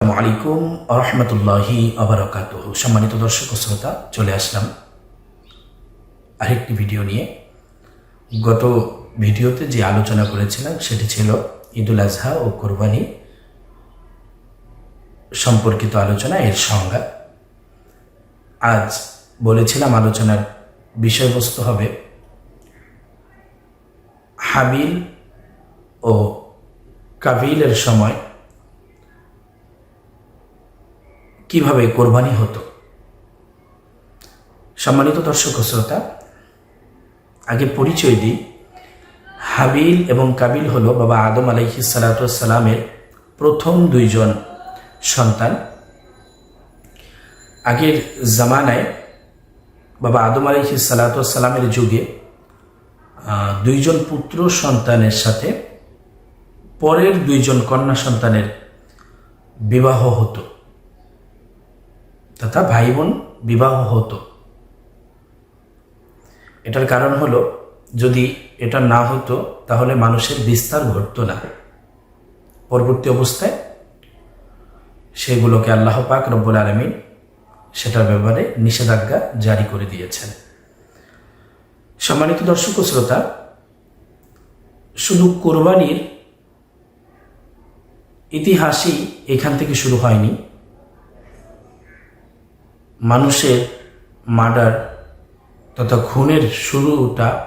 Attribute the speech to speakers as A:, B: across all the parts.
A: আসসালামু আলাইকুম রহমতুল্লাহি আবরাকাতুহু। সম্মানিত দর্শক ও শ্রোতা, চলে আসলাম আরেকটি ভিডিও নিয়ে। গত ভিডিওতে যে আলোচনা করেছিলাম সেটি ছিল ঈদুল আজহা ও কোরবানি সম্পর্কিত আলোচনা, এর সংজ্ঞা। আজ বলেছিলাম আলোচনার বিষয়বস্তু হবে হাবিল ও কাবিলের সময় কিভাবে কোরবানি হতো। সম্মানিত দর্শক ও শ্রোতা, আগে পরিচয় দিই। হাবিল এবং কাবিল হলো বাবা আদম আলাইহিস সালাতু ওয়াস সালামের প্রথম দুইজন সন্তান। আগের জামানায় বাবা আদম আলাইহিস সালাতু ওয়াস সালামের যুগে দুইজন পুত্র সন্তানের সাথে পরের দুইজন কন্যা সন্তানের বিবাহ হতো, তথা ভাই বোন বিবাহ হতো। এটার কারণ হলো, যদি এটা না হতো তাহলে মানুষের বিস্তার ঘটতো না। পরবর্তী অবস্থায় সেগুলোকে আল্লাহ পাক রব্বুল আলামিন সেটার ব্যাপারে নিষেধাজ্ঞা জারি করে দিয়েছেন। সম্মানিত দর্শক ও শ্রোতা, শুধু কোরবানির ইতিহাসই এখান থেকে শুরু হয়নি। মানুষের মার্ডার তথা খুনের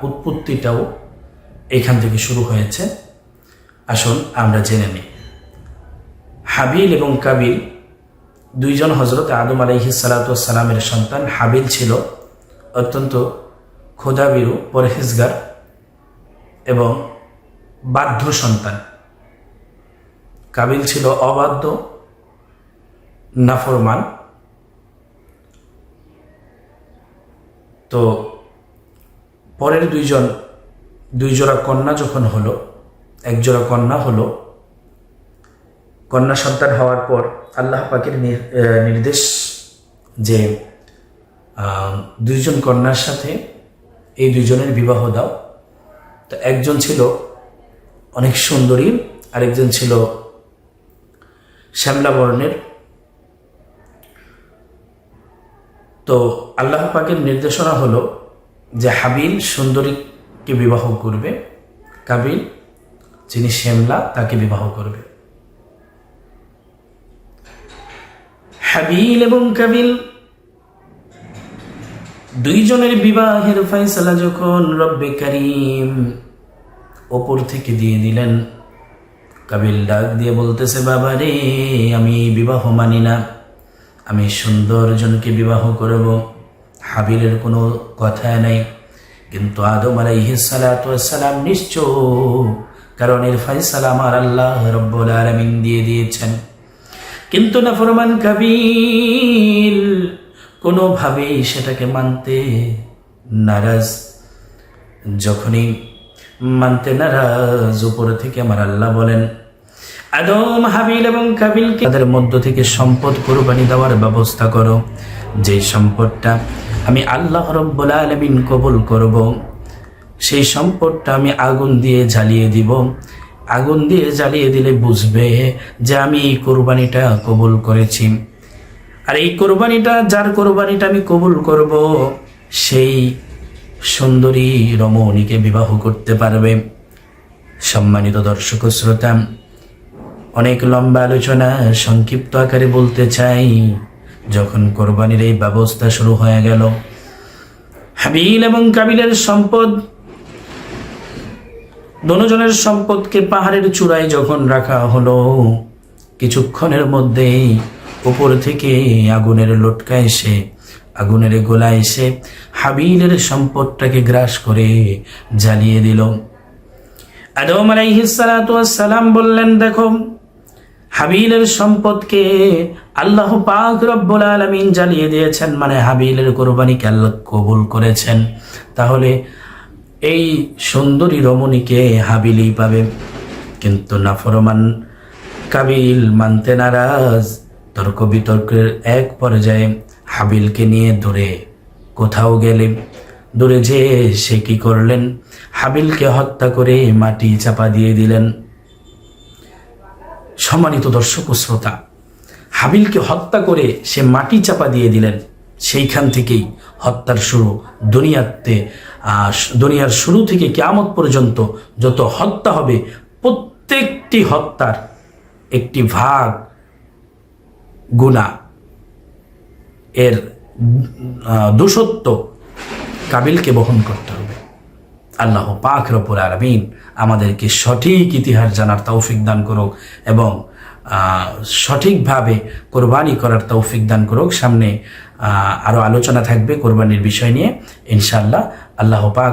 A: উৎপত্তিটাও এখান থেকে শুরু হয়েছে। আসুন আমরা জেনে নিই। হাবিল এবং কাবিল দুইজন হযরত আদম আলাইহিস সালাতু ওয়াস সালামের সন্তান। হাবিল ছিল অত্যন্ত খোদাভীরু, পরহেজগার এবং বাধ্য সন্তান। কাবিল ছিল অবাধ্য, নাফরমান। তো পরের দুই জোড়া কন্যা যখন হলো, এক জোড়া কন্যা হলো, কন্যা সন্তান হওয়ার পর আল্লাহ পাকের নির্দেশ যে দুইজন কন্যার সাথে এই দুইজনের বিবাহ দাও। তো একজন ছিল অনেক সুন্দরী, আরেকজন ছিল শ্যামলা বর্ণের। তো আল্লাহ পাকের নির্দেশনা হলো যে হাবিল সুন্দরীকে বিবাহ করবে, কাবিল যিনি শ্যামলা তাকে বিবাহ করবে। হাবিল এবং কাবিল দুইজনের বিবাহের ফয়সালা যখন রব্বে কারীম ওপর থেকে দিয়ে দিলেন, কাবিল ডাক দিয়ে বলতেছে, বাবা রে, আমি বিবাহ মানি না, আমি সুন্দরজনকে বিবাহ করব। হাবিলের কোনো কথা নাই, কিন্তু আদম আলাইহিস সালাতু ওয়াস সালাম নিশ্চয়, কারণ এর ফয়সালা আমার আল্লাহ রব্বুল আলামিন দিয়ে দিয়েছেন। কিন্তু নাফরমান কাবিল কোনোভাবেই সেটাকে মানতে নারাজ। যখনই মানতে নারাজ, উপর থেকে আমার আল্লাহ বলেন, আদম, হাবিল এবং কাবিলকে তাদের মধ্য থেকে সম্পদ কোরবানি দেওয়ার ব্যবস্থা করো। যে সম্পদটা আমি আল্লাহ রব্বুল আলামিন কবুল করব, সেই সম্পদটা আমি আগুন দিয়ে জ্বালিয়ে দিব। আগুন দিয়ে জ্বালিয়ে দিলে বুঝবে যে আমি এই কোরবানিটা কবুল করেছি। আর এই কোরবানিটা, যার কোরবানিটা আমি কবুল করব, সেই সুন্দরী রমণীকে বিবাহ করতে পারবে। সম্মানিত দর্শক ও শ্রোতা, অনেক লম্বা আলোচনা সংক্ষিপ্ত আকারে বলতে চাই। যখন কোরবানির এই ব্যবস্থা শুরু হয়ে গেল, হাবিল এবং কাবিলের সম্পদ, দুজনের সম্পদকে পাহাড়ের চূড়ায় যখন রাখা হলো, কিছুক্ষণের মধ্যেই উপর থেকে আগুনের লোটকা এসে, আগুনের গোলা এসে হাবিলের সম্পদটাকে গ্রাস করে জ্বালিয়ে দিল। আদম আলাইহিস সালাতু ওয়াস সালাম বললেন, দেখো, হাবিলের সম্পদকে আল্লাহ পাক রব্বুল আলামিন জ্বালিয়ে দিয়েছেন, মানে হাবিলের কোরবানিকে আল্লাহ কবুল করেছেন। তাহলে এই সুন্দরী রমণীকে হাবিলই পাবে। কিন্তু নাফরমান কাবিল মানতে নারাজ। তর্ক বিতর্কের এক পর্যায়ে হাবিলকে নিয়ে দূরে কোথাও গেলে, দূরে যেয়ে সে কি করলেন, হাবিলকে হত্যা করে মাটি চাপা দিয়ে দিলেন। সম্মানিত দর্শক ও শ্রোতা, হাবিলকে হত্যা করে সে মাটি চাপা দিয়ে দিলেন। সেইখান থেকেই হত্যার শুরু। দুনিয়ার শুরু থেকে কিয়ামত পর্যন্ত যত হত্যা হবে, প্রত্যেকটি হত্যার একটি ভাগ গুনাহ, এর দোষত্ব কাবিলকে বহন করতে হবে। আল্লাহ পাক রব্বুল আলামিন আমাদেরকে সঠিক ইতিহাস জানার তৌফিক দান করুক এবং সঠিকভাবে কোরবানি করার তৌফিক দান করুক। সামনে আরও আলোচনা থাকবে কোরবানির বিষয় নিয়ে ইনশাআল্লাহ। আল্লাহ পাক